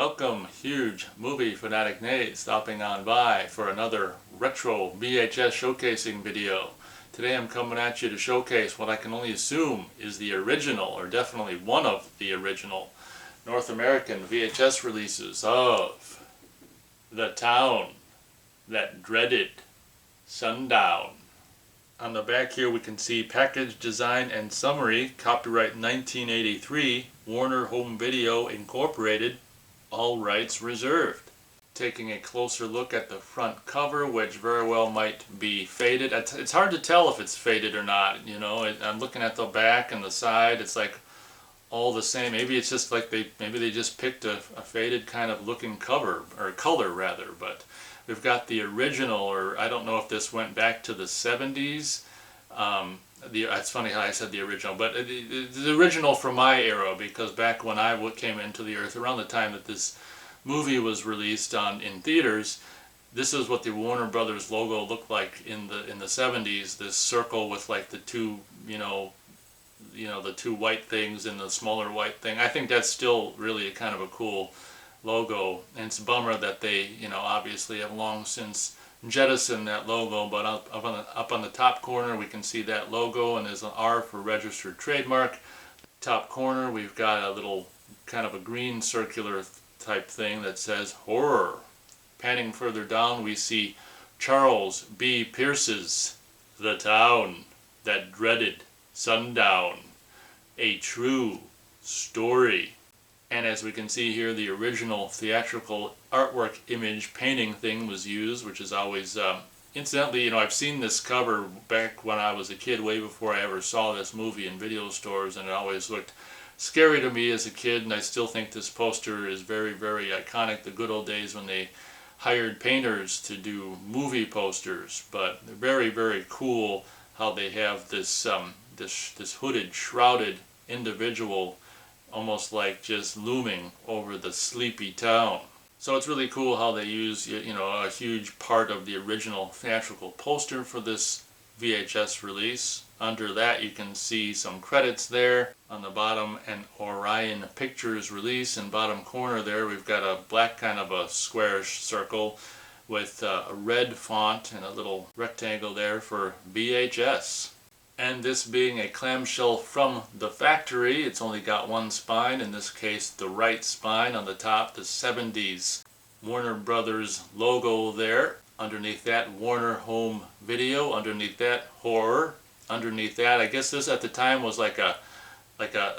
Welcome, huge movie fanatic Nate, stopping on by for another retro VHS showcasing video. Today I'm coming at you to showcase what I can only assume is the original, or definitely one of the original, North American VHS releases of The Town That Dreaded Sundown. On the back here we can see package design and summary, copyright 1983, Warner Home Video Incorporated, all rights reserved. Taking a closer look at the front cover, which very well might be faded. It's hard to tell if it's faded or not, you know. I'm looking at the back and the side, it's like all the same. Maybe it's just like maybe they just picked a faded kind of looking cover, or color rather, but we've got the original, or I don't know if this went back to the 70s. It's funny how I said the original, but the original from my era, because back when I came into the earth, around the time that this movie was released in theaters, this is what the Warner Brothers logo looked like in the 70s. This circle with like the two, the two white things and the smaller white thing. I think that's still really kind of a cool logo, and it's a bummer that they, obviously have long since jettison that logo. But up on the top corner we can see that logo, and there's an R for registered trademark. Top corner we've got a little kind of a green circular type thing that says horror. Panning further down we see Charles B. Pierce's The Town That Dreaded Sundown, a true story. And as we can see here, the original theatrical artwork image painting thing was used, which is always, incidentally, I've seen this cover back when I was a kid, way before I ever saw this movie in video stores, and it always looked scary to me as a kid, and I still think this poster is very, very iconic. The good old days when they hired painters to do movie posters. But very, very cool how they have this, this hooded, shrouded individual almost like just looming over the sleepy town. So it's really cool how they use, a huge part of the original theatrical poster for this VHS release. Under that you can see some credits there. On the bottom, an Orion Pictures release. In bottom corner there we've got a black kind of a squarish circle with a red font and a little rectangle there for VHS. And this being a clamshell from the factory, it's only got one spine, in this case the right spine on the top, the 70s Warner Brothers logo there. Underneath that, Warner Home Video. Underneath that, horror. Underneath that, I guess this at the time was like a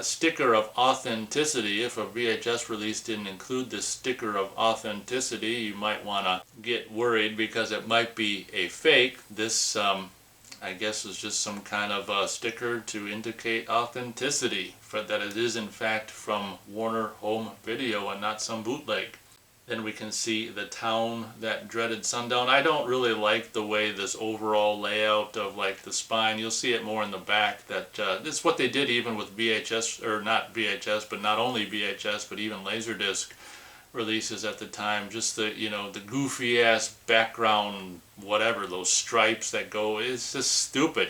sticker of authenticity. If a VHS release didn't include this sticker of authenticity, you might want to get worried because it might be a fake. This I guess is just some kind of a sticker to indicate authenticity, for that it is in fact from Warner Home Video and not some bootleg. Then we can see The Town That Dreaded Sundown. I don't really like the way this overall layout of like the spine, you'll see it more in the back, that this is what they did even with VHS, or not VHS, but not only VHS, but even Laserdisc releases at the time. Just the the goofy ass background, whatever, those stripes that go, it's just stupid.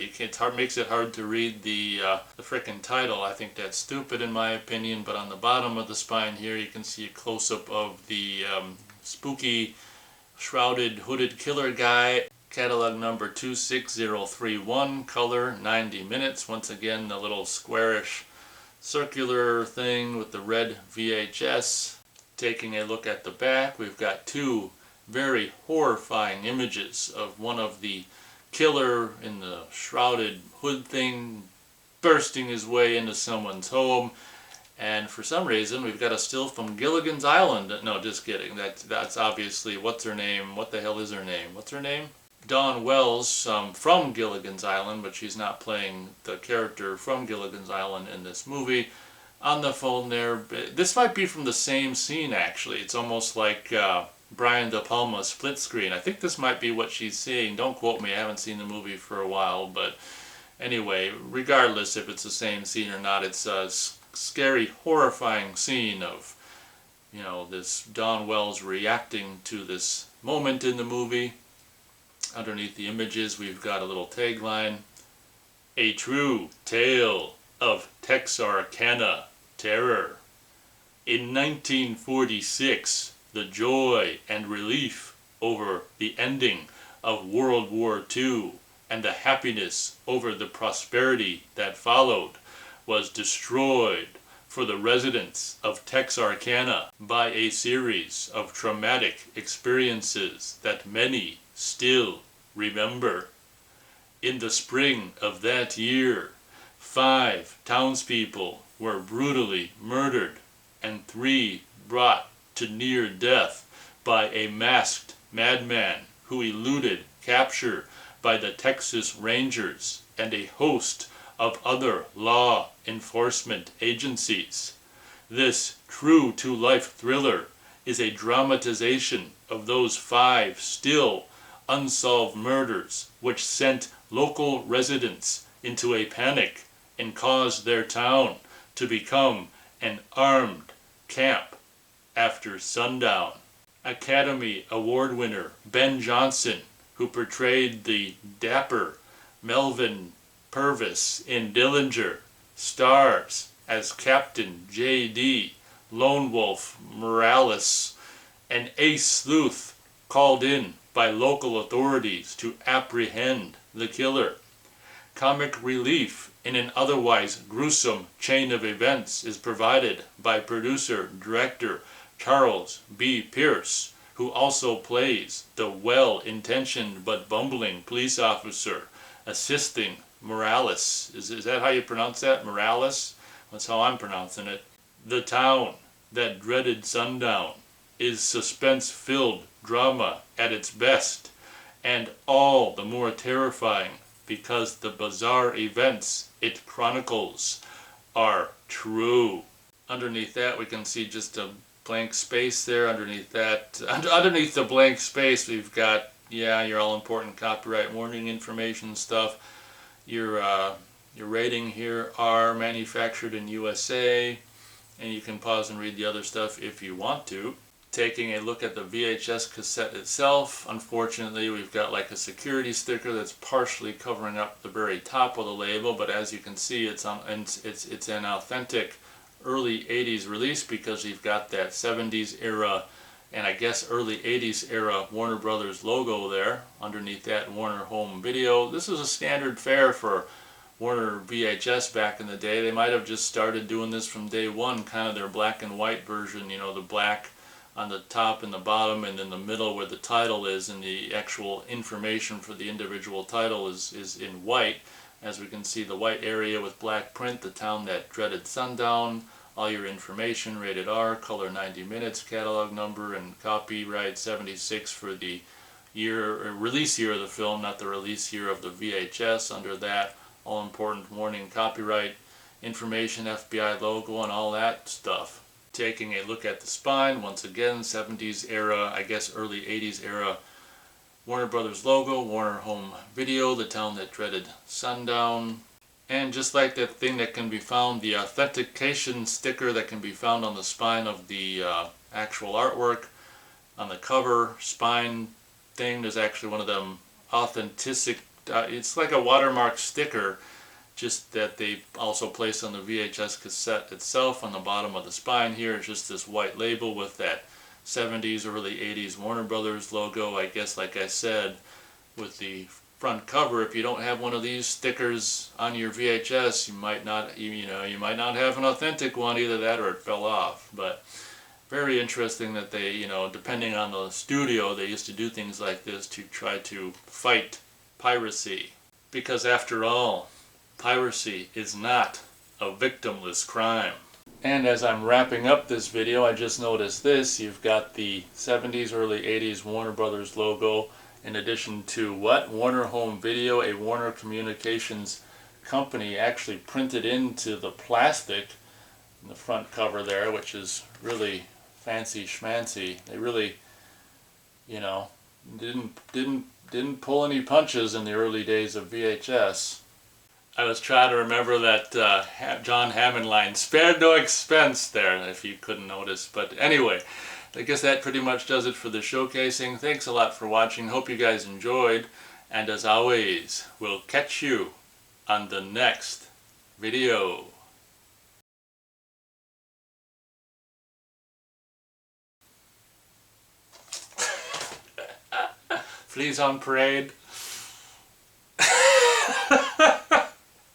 Makes it hard to read the frickin' title. I think that's stupid in my opinion. But on the bottom of the spine here you can see a close-up of the spooky shrouded hooded killer guy. Catalog number 26031, color 90 minutes. Once again the little squarish circular thing with the red VHS. Taking a look at the back, we've got two very horrifying images of one of the killer in the shrouded hood thing bursting his way into someone's home. And for some reason we've got a still from Gilligan's Island. No, just kidding. That's obviously, what's her name? What the hell is her name? What's her name? Dawn Wells from Gilligan's Island, but she's not playing the character from Gilligan's Island in this movie. On the phone there, this might be from the same scene actually. It's almost like Brian De Palma split screen. I think this might be what she's seeing. Don't quote me, I haven't seen the movie for a while, but anyway, regardless if it's the same scene or not, it's a scary, horrifying scene of, this Dawn Wells reacting to this moment in the movie. Underneath the images we've got a little tagline, "A true tale of Texarkana terror." In 1946, the joy and relief over the ending of World War II and the happiness over the prosperity that followed was destroyed for the residents of Texarkana by a series of traumatic experiences that many still remember. In the spring of that year, 5 townspeople were brutally murdered and 3 brought to near death by a masked madman who eluded capture by the Texas Rangers and a host of other law enforcement agencies. This true-to-life thriller is a dramatization of those 5 still unsolved murders which sent local residents into a panic and caused their town to become an armed camp after sundown. Academy Award winner Ben Johnson, who portrayed the dapper Melvin Purvis in Dillinger, stars as Captain J.D. Lone Wolf Morales, an ace sleuth called in by local authorities to apprehend the killer. Comic relief in an otherwise gruesome chain of events is provided by producer-director Charles B. Pierce, who also plays the well-intentioned but bumbling police officer assisting Morales. Is that how you pronounce that? Morales? That's how I'm pronouncing it. The town that dreaded sundown is suspense-filled drama at its best, and all the more terrifying because the bizarre events it chronicles are true. Underneath that we can see just a blank space there. Underneath that, underneath the blank space, we've got, yeah, your all-important copyright warning information stuff. Your rating here are manufactured in USA, and you can pause and read the other stuff if you want to. Taking a look at the VHS cassette itself, unfortunately we've got like a security sticker that's partially covering up the very top of the label, but as you can see it's an authentic early 80s release because you've got that 70s era and I guess early 80s era Warner Brothers logo there. Underneath that, Warner Home Video. This is a standard fare for Warner VHS back in the day. They might have just started doing this from day one, kind of their black and white version, you know, the black on the top and the bottom, and then the middle where the title is, and the actual information for the individual title is in white. As we can see, the white area with black print, the town that dreaded sundown, all your information, rated R, color 90 minutes, catalog number, and copyright 76 for the year, or release year of the film, not the release year of the VHS. Under that, all important warning, copyright information, FBI logo, and all that stuff. Taking a look at the spine, once again, 70s era, I guess early 80s era, Warner Brothers logo, Warner Home Video, the town that dreaded sundown. And just like that thing that can be found, the authentication sticker that can be found on the spine of the actual artwork, on the cover spine thing, there's actually one of them authentic, it's like a watermark sticker, just that they also place on the VHS cassette itself. On the bottom of the spine here is just this white label with that 70s, early 80s Warner Brothers logo. I guess, like I said, with the front cover, if you don't have one of these stickers on your VHS, you might not, you might not have an authentic one, either that or it fell off. But very interesting that they, depending on the studio, they used to do things like this to try to fight piracy. Because after all, piracy is not a victimless crime. And as I'm wrapping up this video, I just noticed this. You've got the 70s, early 80s Warner Brothers logo, in addition to what? Warner Home Video, a Warner Communications company, actually printed into the plastic in the front cover there, which is really fancy schmancy. They really, didn't pull any punches in the early days of VHS. I was trying to remember that John Hammond line, spared no expense there, if you couldn't notice. But anyway, I guess that pretty much does it for the showcasing. Thanks a lot for watching. Hope you guys enjoyed. And as always, we'll catch you on the next video. Fleas on Parade,